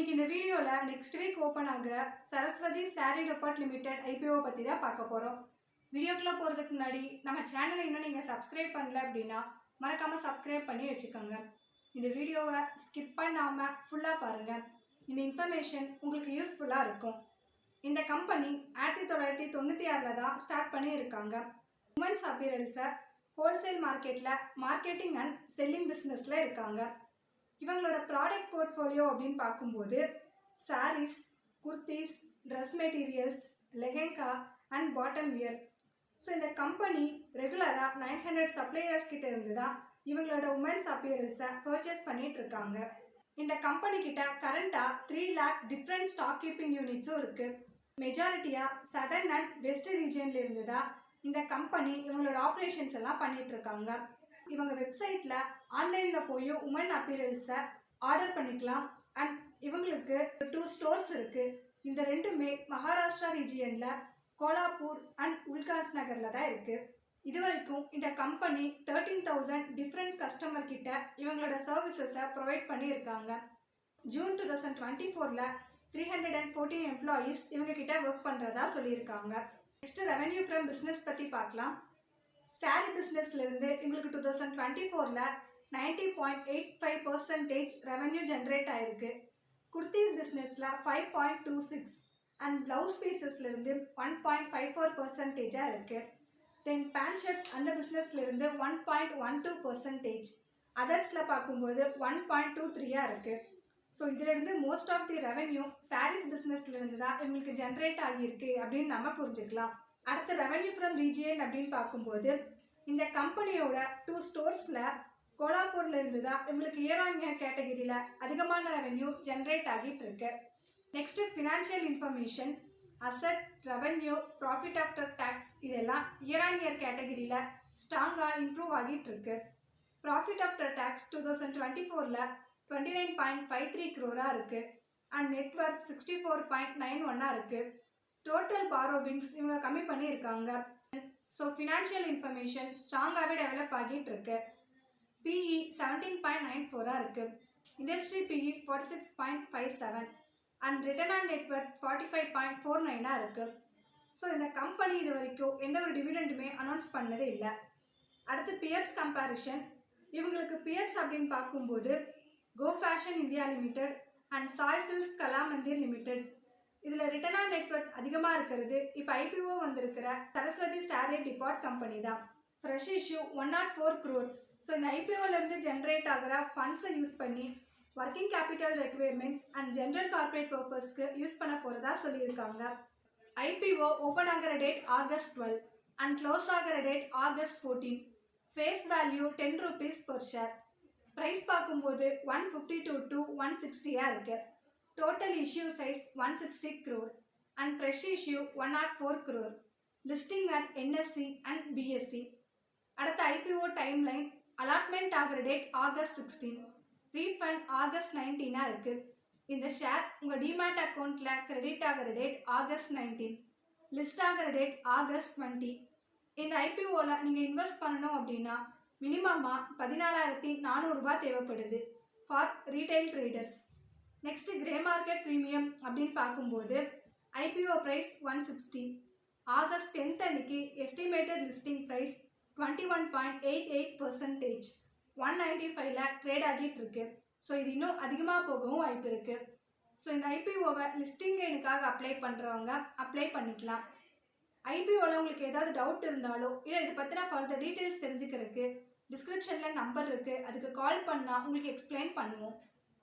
இன்னைக்கு இந்த வீடியோல நெக்ஸ்ட் வீக் ஓபன் ஆகுற சரஸ்வதி சாரி டெபார்ட் லிமிடெட் ஐபிஓ பத்தி தான் பார்க்க போறோம். வீடியோக்குள்ள போறதுக்கு முன்னாடி நம்ம சேனலை இன்னும் நீங்க சப்ஸ்கிரைப் பண்ணல அப்படின்னா மறக்காம சப்ஸ்கிரைப் பண்ணி வச்சுக்கோங்க. இந்த வீடியோவை ஸ்கிப் பண்ணாம ஃபுல்லா பாருங்க. இந்த இன்ஃபர்மேஷன் உங்களுக்கு யூஸ்ஃபுல்லா இருக்கும். இந்த கம்பெனி 1996ல தான் ஸ்டார்ட் பண்ணியிருக்காங்க. உமன்ஸ் அப்பீரல்ஸை ஹோல்சேல் மார்க்கெட்டில் மார்க்கெட்டிங் அண்ட் செல்லிங் பிஸ்னஸில் இருக்காங்க. இவங்களோட ப்ராடக்ட் போர்ட்ஃபோலியோ அப்படின்னு பார்க்கும்போது saris, kurtis, dress materials, lehenga and bottom wear. So இந்த கம்பெனி ரெகுலராக 900 சப்ளையர்ஸ் கிட்ட இருந்து தான் இவங்களோட உமன்ஸ் அப்பீரல்ஸை பர்ச்சேஸ் பண்ணிட்டு இருக்காங்க. இந்த கம்பெனி கிட்ட கரண்டாக 3 lakh டிஃப்ரெண்ட் ஸ்டாக் கீப்பிங் யூனிட்ஸும் இருக்குது. மெஜாரிட்டியாக சதர்ன் அண்ட் வெஸ்ட் ரீஜியன்ல இருந்து தான் இந்த கம்பெனி இவங்களோட ஆப்ரேஷன்ஸ் எல்லாம் பண்ணிட்டு இருக்காங்க. இவங்க வெப்சைட்டில் ஆன்லைனில் போய் உமன் அப்பீரல்ஸை ஆர்டர் பண்ணிக்கலாம். அண்ட் இவங்களுக்கு 2 ஸ்டோர்ஸ் இருக்குது. இந்த ரெண்டுமே மகாராஷ்டிரா ரீஜியனில் கோலாப்பூர் அண்ட் உல்காஸ் நகரில் தான் இருக்குது. இது வரைக்கும் இந்த கம்பெனி 13,000 டிஃப்ரெண்ட் கஸ்டமர் கிட்ட இவங்களோட சர்வீசஸை ப்ரொவைட் பண்ணியிருக்காங்க. ஜூன் 2024ல் 314 எம்ப்ளாயீஸ் இவங்க கிட்ட ஒர்க் பண்ணுறதா சொல்லியிருக்காங்க. நெக்ஸ்ட் ரெவென்யூ ஃப்ரம் பிஸ்னஸ் பற்றி பார்க்கலாம். சாரி பிஸ்னஸ்லேருந்து இவங்களுக்கு 2024ல் 90.85% ரெவென்யூ ஜென்ரேட் ஆயிருக்கு. குர்த்திஸ் பிஸ்னஸில் 5.26 அண்ட் ப்ளவுஸ் பீசஸ்லேருந்து 1.54% இருக்குது. தென் பேண்ட் ஷர்ட் அந்த பிஸ்னஸ்லேருந்து 1.12%. அதர்ஸில் பார்க்கும்போது 1.23 இருக்குது. ஸோ இதிலிருந்து most of the revenue saris பிஸ்னஸ்லேருந்து தான் இவங்களுக்கு ஜென்ரேட் ஆகியிருக்கு அப்படின்னு நம்ம புரிஞ்சுக்கலாம். அடுத்து ரெவென்யூ ஃப்ரம் ரீஜியன் அப்படின்னு பார்க்கும்போது இந்த கம்பெனியோட 2 ஸ்டோர்ஸில் கோலாப்பூரில் இருந்து தான் இவங்களுக்கு இயர் ஆன் இயர் கேட்டகிரியில் அதிகமான ரெவென்யூ ஜென்ரேட் ஆகிட்டு இருக்கு. Next financial information, asset, revenue, profit after tax இதெல்லாம் இயர் ஆன் இயர் கேட்டகிரியில் ஸ்ட்ராங்காக இம்ப்ரூவ் ஆகிட்டு இருக்கு. ப்ராஃபிட் ஆஃப்டர் டேக்ஸ் 2024ல் 29.53 crore இருக்குது. அண்ட் நெட்வொர்க் 64.91 இருக்குது. டோட்டல் பாரோவிங்ஸ் இவங்க கம்மி பண்ணியிருக்காங்க. ஸோ ஃபினான்ஷியல் இன்ஃபர்மேஷன் ஸ்ட்ராங்காகவே டெவலப் ஆகிட்டு இருக்கு. பிஇ 17.94 இருக்குது. Industry PE 46.57 and return on net worth 45.49 இருக்குது. ஸோ இந்த கம்பெனி இது வரைக்கும் எந்த ஒரு டிவிடெண்டுமே அனௌன்ஸ் பண்ணதே இல்லை. அடுத்து பியர்ஸ் கம்பேரிஷன். இவங்களுக்கு பியர்ஸ் அப்படின்னு பார்க்கும்போது go fashion India limited and Sai silks Kalamandir limited. இதில் ரிட்டர்ன் ஆன் நெட்வொர்க் அதிகமாக இருக்கிறது இப்போ ஐபிஓ வந்திருக்கிற சரஸ்வதி சாரி டெபார்ட் கம்பெனி தான். Fresh issue 104 crore. ஸோ இந்த ஐபிஓலேருந்து ஜென்ரேட் ஆகிற ஃபண்ட்ஸை யூஸ் பண்ணி working capital requirements and general corporate பர்பஸ்க்கு யூஸ் பண்ண போகிறதா சொல்லியிருக்காங்க. ஐபிஓ ஓப்பன் ஆகிற டேட் August 12 அண்ட் க்ளோஸ் ஆகிற date August 14. Face value 10 rupees per share. Price பார்க்கும்போது 152 to 160 இருக்குது. Total issue size 160 crore and fresh issue 104 crore. Listing at NSC and BSc. அடுத்த IPO timeline allotment ஆகிற date August 16. Refund August 19 இருக்குது. இந்த share உங்கள் demat அக்கௌண்ட்டில் credit ஆகிற date August 19. List ஆகிற டேட் August 20. இந்த ஐபிஓவில் நீங்கள் இன்வெஸ்ட் பண்ணணும் அப்படின்னா மினிமமாக 14,400 தேவைப்படுது for retail traders. Next grey market premium அப்படின்னு பார்க்கும்போது ஐபிஓ ப்ரைஸ் 160. August 10 அன்னைக்கு எஸ்டிமேட்டட் லிஸ்டிங் ப்ரைஸ் 21.88%. 195ல் ட்ரேட் ஆகிட்டு இருக்கு. ஸோ இது இன்னும் அதிகமாக போகவும் வாய்ப்பு இருக்குது. ஸோ இந்த ஐபிஓவை லிஸ்டிங் கெயினுக்காக அப்ளை பண்ணுறவங்க அப்ளை பண்ணிக்கலாம். ஐபிஓவில் உங்களுக்கு ஏதாவது டவுட் இருந்தாலோ இல்லை இதை பற்றின ஃபர்தர் டீட்டெயில்ஸ் தெரிஞ்சுக்கிறதுக்கு டிஸ்கிரிப்ஷனில் நம்பர் இருக்குது. அதுக்கு கால் பண்ணால் உங்களுக்கு எக்ஸ்பிளைன் பண்ணுவோம்.